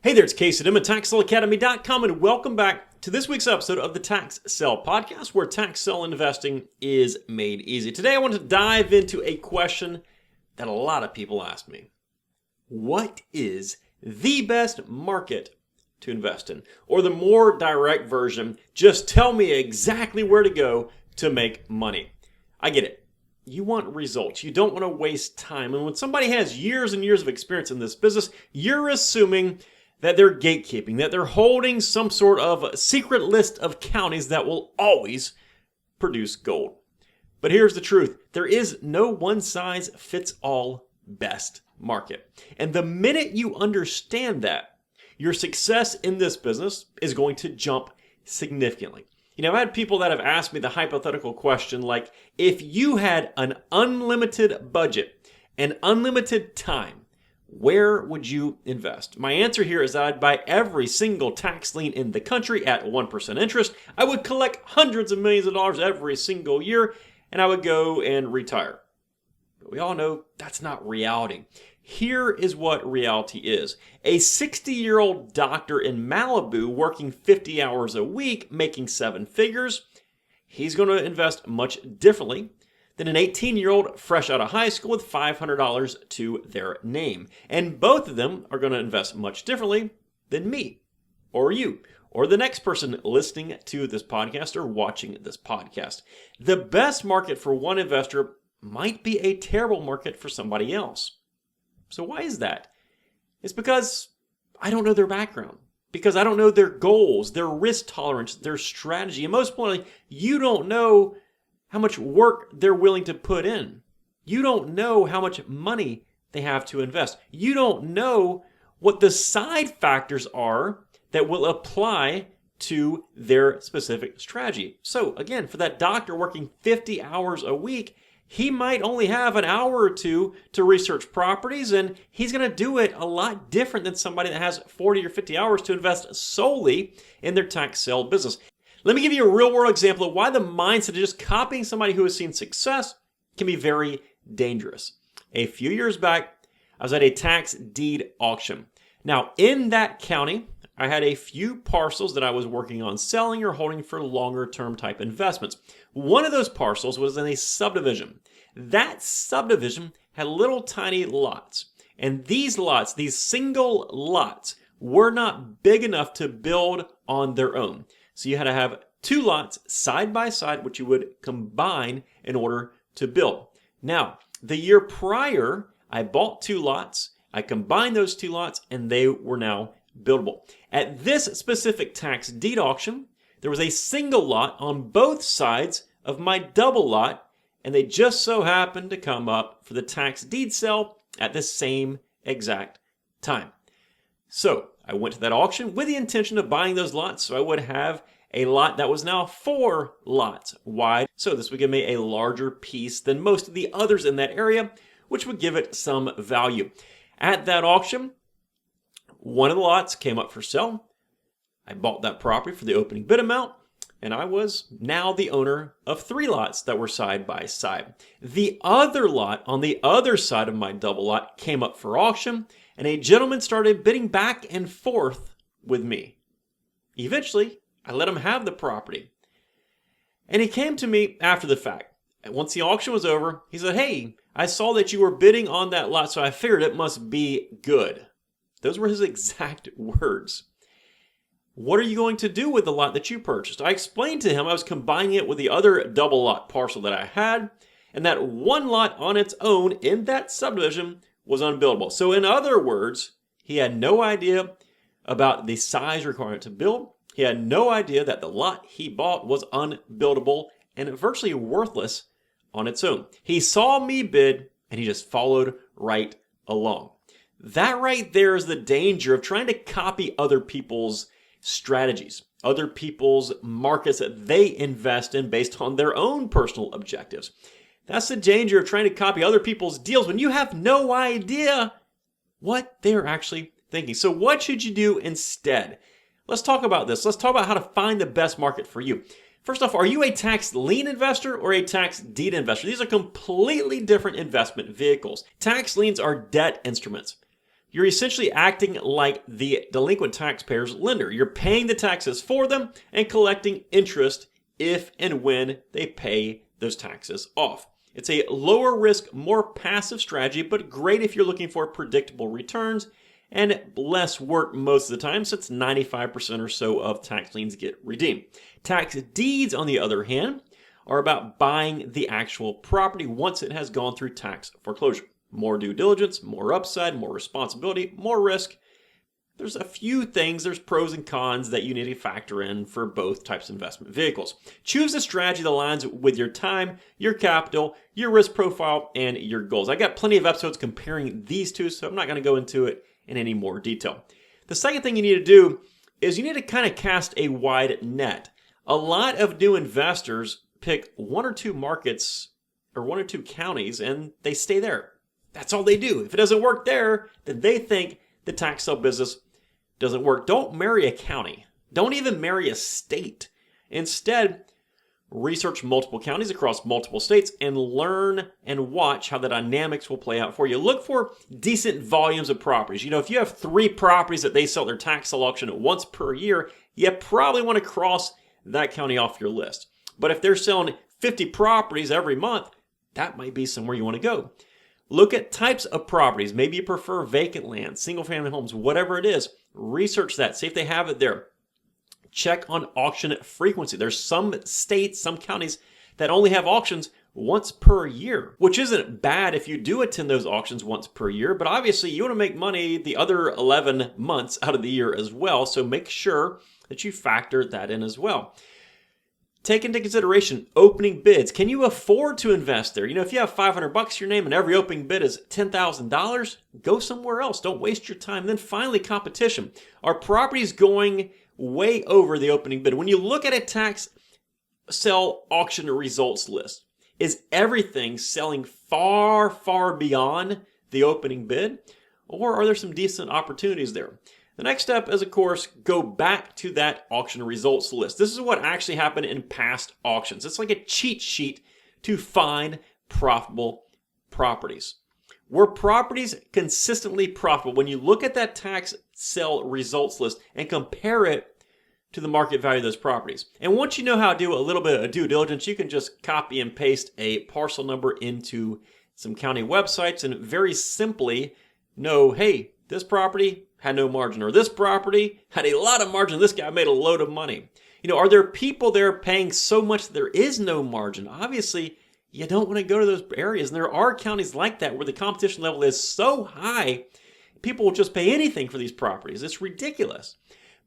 Hey there, it's Casey Dim at TaxSaleAcademy.com, and welcome back to this week's episode of the Tax Sale Podcast, where tax sale investing is made easy. Today I want to dive into a question that a lot of people ask me. What is the best market to invest in? Or the more direct version, just tell me exactly where to go to make money. I get it. You want results. You don't want to waste time. And when somebody has years and years of experience in this business, you're assuming that they're gatekeeping, that they're holding some sort of secret list of counties that will always produce gold. But here's the truth. There is no one-size-fits-all best market. And the minute you understand that, your success in this business is going to jump significantly. I've had people that have asked me the hypothetical question like, if you had an unlimited budget and unlimited time, where would you invest? My answer here is that I'd buy every single tax lien in the country at 1% interest. I would collect hundreds of millions of dollars every single year, and I would go and retire. But we all know that's not reality. Here is what reality is. A 60-year-old doctor in Malibu working 50 hours a week, making 7 figures, he's going to invest much differently than an 18-year-old fresh out of high school with $500 to their name. And both of them are going to invest much differently than me, or you, or the next person listening to this podcast or watching this podcast. The best market for one investor might be a terrible market for somebody else. So why is that? It's because I don't know their background, because I don't know their goals, their risk tolerance, their strategy, and most importantly, you don't know how much work they're willing to put in. You don't know how much money they have to invest. You don't know what the side factors are that will apply to their specific strategy. So again, for that doctor working 50 hours a week, he might only have an hour or two to research properties, and he's going to do it a lot different than somebody that has 40 or 50 hours to invest solely in their tax sale business. Let me give you a real-world example of why the mindset of just copying somebody who has seen success can be very dangerous. A few years back, I was at a tax deed auction. Now, in that county, I had a few parcels that I was working on selling or holding for longer-term type investments. One of those parcels was in a subdivision. That subdivision had little tiny lots. And these lots, these single lots, were not big enough to build on their own. So you had to have 2 lots side by side, which you would combine in order to build. Now, the year prior, I bought 2 lots, I combined those 2 lots, and they were now buildable. At this specific tax deed auction, there was a single lot on both sides of my double lot, and they just so happened to come up for the tax deed sale at the same exact time. So I went to that auction with the intention of buying those lots so I would have a lot that was now 4 lots wide. So this would give me a larger piece than most of the others in that area, which would give it some value. At that auction, one of the lots came up for sale. I bought that property for the opening bid amount, and I was now the owner of 3 lots that were side by side. The other lot on the other side of my double lot came up for auction, and a gentleman started bidding back and forth with me. Eventually, I let him have the property. And he came to me after the fact. And once the auction was over, he said, "Hey, I saw that you were bidding on that lot, so I figured it must be good." Those were his exact words. "What are you going to do with the lot that you purchased?" I explained to him I was combining it with the other double lot parcel that I had, and that one lot on its own in that subdivision was unbuildable. So in other words, he had no idea about the size required to build. He had no idea that the lot he bought was unbuildable and virtually worthless on its own. He saw me bid and he just followed right along. That right there is the danger of trying to copy other people's strategies, other people's markets that they invest in based on their own personal objectives. That's the danger of trying to copy other people's deals when you have no idea what they're actually thinking. So what should you do instead? Let's talk about this. Let's talk about how to find the best market for you. First off, are you a tax lien investor or a tax deed investor? These are completely different investment vehicles. Tax liens are debt instruments. you're essentially acting like the delinquent taxpayer's lender. You're paying the taxes for them and collecting interest if and when they pay those taxes off. It's a lower risk, more passive strategy, but great if you're looking for predictable returns and less work most of the time, since 95% or so of tax liens get redeemed. Tax deeds, on the other hand, are about buying the actual property once it has gone through tax foreclosure. More due diligence, more upside, more responsibility, more risk. There's a few things, there's pros and cons that you need to factor in for both types of investment vehicles. Choose a strategy that aligns with your time, your capital, your risk profile, and your goals. I got plenty of episodes comparing these two, so I'm not going to go into it in any more detail. The second thing you need to do is you need to kind of cast a wide net. A lot of new investors pick one or two markets or one or two counties and they stay there. That's all they do. If it doesn't work there, then they think the tax sale business doesn't work. Don't marry a county. Don't even marry a state. Instead, research multiple counties across multiple states and learn and watch how the dynamics will play out for you. Look for decent volumes of properties. If you have 3 properties that they sell at their tax sale auction once per year, you probably want to cross that county off your list. But if they're selling 50 properties every month, that might be somewhere you want to go. Look at types of properties. Maybe you prefer vacant land, single-family homes, whatever it is. Research that. See if they have it there. Check on auction frequency. There's some states, some counties that only have auctions once per year, which isn't bad if you do attend those auctions once per year, but obviously you want to make money the other 11 months out of the year as well, so make sure that you factor that in as well. Take into consideration opening bids. Can you afford to invest there? If you have $500 your name and every opening bid is $10,000, go somewhere else. Don't waste your time. Then finally, competition. Are properties going way over the opening bid? When you look at a tax sale auction results list, is everything selling far, far beyond the opening bid? Or are there some decent opportunities there? The next step is, of course, go back to that auction results list. This is what actually happened in past auctions. It's like a cheat sheet to find profitable properties. Were properties consistently profitable? When you look at that tax sale results list and compare it to the market value of those properties. And once you know how to do a little bit of due diligence, you can just copy and paste a parcel number into some county websites and very simply know, hey, this property had no margin, or this property had a lot of margin. This guy made a load of money. Are there people there paying so much that there is no margin? Obviously, you don't want to go to those areas. And there are counties like that where the competition level is so high, people will just pay anything for these properties. It's ridiculous.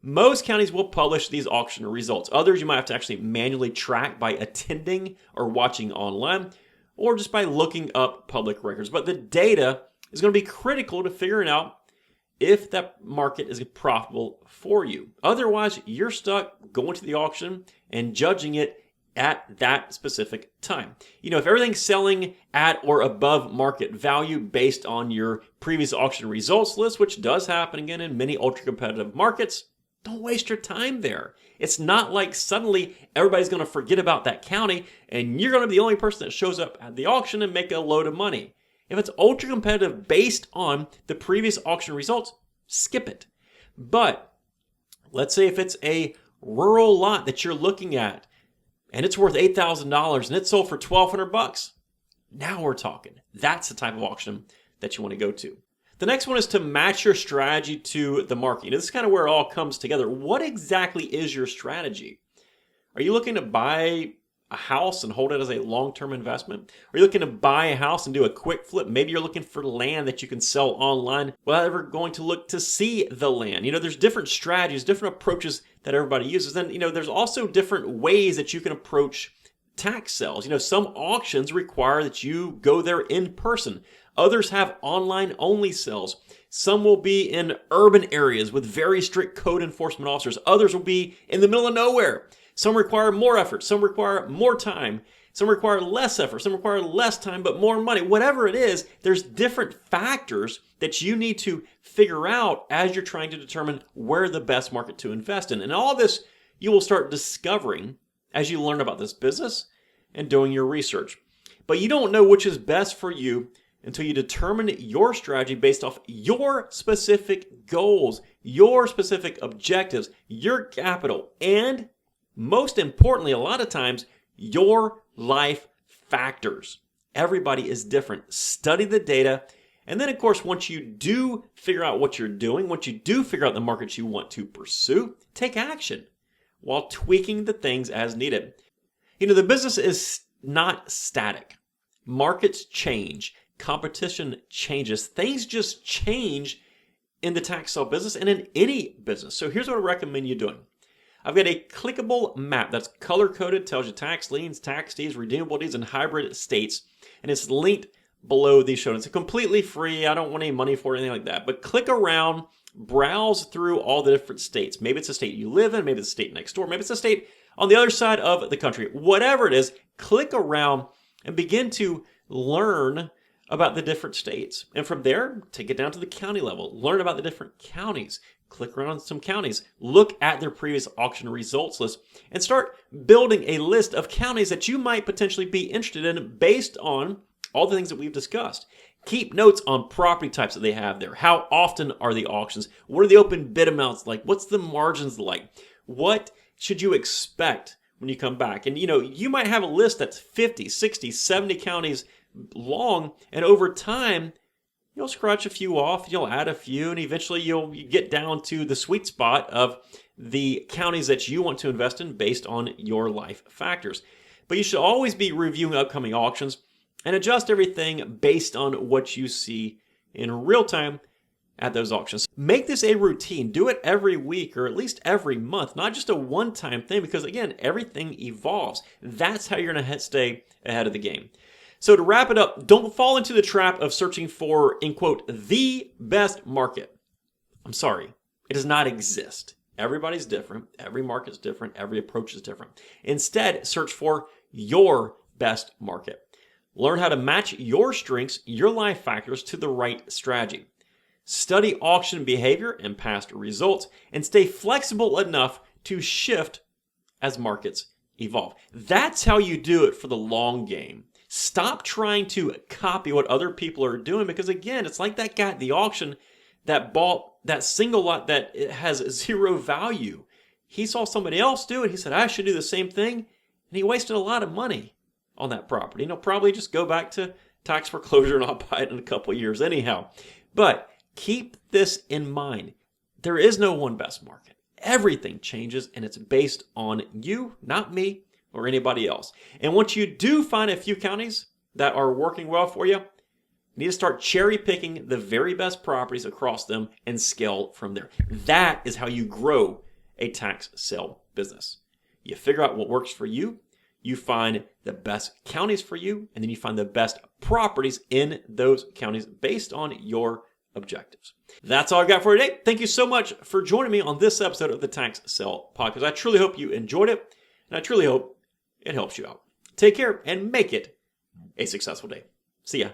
Most counties will publish these auction results. Others you might have to actually manually track by attending or watching online, or just by looking up public records. But the data is going to be critical to figuring out if that market is profitable for you. Otherwise, you're stuck going to the auction and judging it at that specific time. If everything's selling at or above market value based on your previous auction results list, which does happen again in many ultra-competitive markets, don't waste your time there. It's not like suddenly everybody's going to forget about that county and you're going to be the only person that shows up at the auction and make a load of money. If it's ultra competitive based on the previous auction results, skip it. But let's say if it's a rural lot that you're looking at and it's worth $8,000 and it's sold for $1,200, now we're talking. That's the type of auction that you want to go to. The next one is to match your strategy to the market. This is kind of where it all comes together. What exactly is your strategy? Are you looking to buy a house and hold it as a long-term investment? Are you looking to buy a house and do a quick flip? Maybe you're looking for land that you can sell online without ever going to look to see the land. There's different strategies, different approaches that everybody uses. And, there's also different ways that you can approach tax sales. Some auctions require that you go there in person. Others have online-only sales. Some will be in urban areas with very strict code enforcement officers. Others will be in the middle of nowhere. Some require more effort. Some require more time. Some require less effort. Some require less time, but more money. Whatever it is, there's different factors that you need to figure out as you're trying to determine where the best market to invest in. And all this you will start discovering as you learn about this business and doing your research. But you don't know which is best for you until you determine your strategy based off your specific goals, your specific objectives, your capital, and most importantly, a lot of times, your life factors. Everybody is different. Study the data. And then, of course, once you do figure out what you're doing, once you do figure out the markets you want to pursue, take action while tweaking the things as needed. The business is not static. Markets change. Competition changes. Things just change in the tax sale business and in any business. So here's what I recommend you doing. I've got a clickable map that's color-coded, tells you tax liens, tax deeds, redeemable deeds, and hybrid states. And it's linked below these show notes. It's completely free. I don't want any money for it or anything like that. But click around, browse through all the different states. Maybe it's a state you live in. Maybe it's a state next door. Maybe it's a state on the other side of the country. Whatever it is, click around and begin to learn about the different states. And from there, take it down to the county level. Learn about the different counties. Click around some counties. Look at their previous auction results list and start building a list of counties that you might potentially be interested in based on all the things that we've discussed. Keep notes on property types that they have there. How often are the auctions? What are the open bid amounts like? What's the margins like? What should you expect when you come back? And you might have a list that's 50, 60, 70 counties long, and over time, you'll scratch a few off, you'll add a few, and eventually you'll get down to the sweet spot of the counties that you want to invest in based on your life factors. But you should always be reviewing upcoming auctions and adjust everything based on what you see in real time at those auctions. Make this a routine. Do it every week or at least every month, not just a one-time thing, because again, everything evolves. That's how you're going to stay ahead of the game. So to wrap it up, don't fall into the trap of searching for, in quote, the best market. I'm sorry, it does not exist. Everybody's different. Every market's different. Every approach is different. Instead, search for your best market. Learn how to match your strengths, your life factors to the right strategy. Study auction behavior and past results, and stay flexible enough to shift as markets evolve. That's how you do it for the long game. Stop trying to copy what other people are doing, because again, it's like that guy at the auction that bought that single lot that it has zero value. He saw somebody else do it. He said, I should do the same thing. And he wasted a lot of money on that property. And he'll probably just go back to tax foreclosure and I'll buy it in a couple of years anyhow. But keep this in mind. There is no one best market. Everything changes, and it's based on you, not me, or anybody else. And once you do find a few counties that are working well for you, you need to start cherry picking the very best properties across them and scale from there. That is how you grow a tax sale business. You figure out what works for you, you find the best counties for you, and then you find the best properties in those counties based on your objectives. That's all I've got for today. Thank you so much for joining me on this episode of the Tax Sale Podcast. I truly hope you enjoyed it, and I truly hope it helps you out. Take care and make it a successful day. See ya.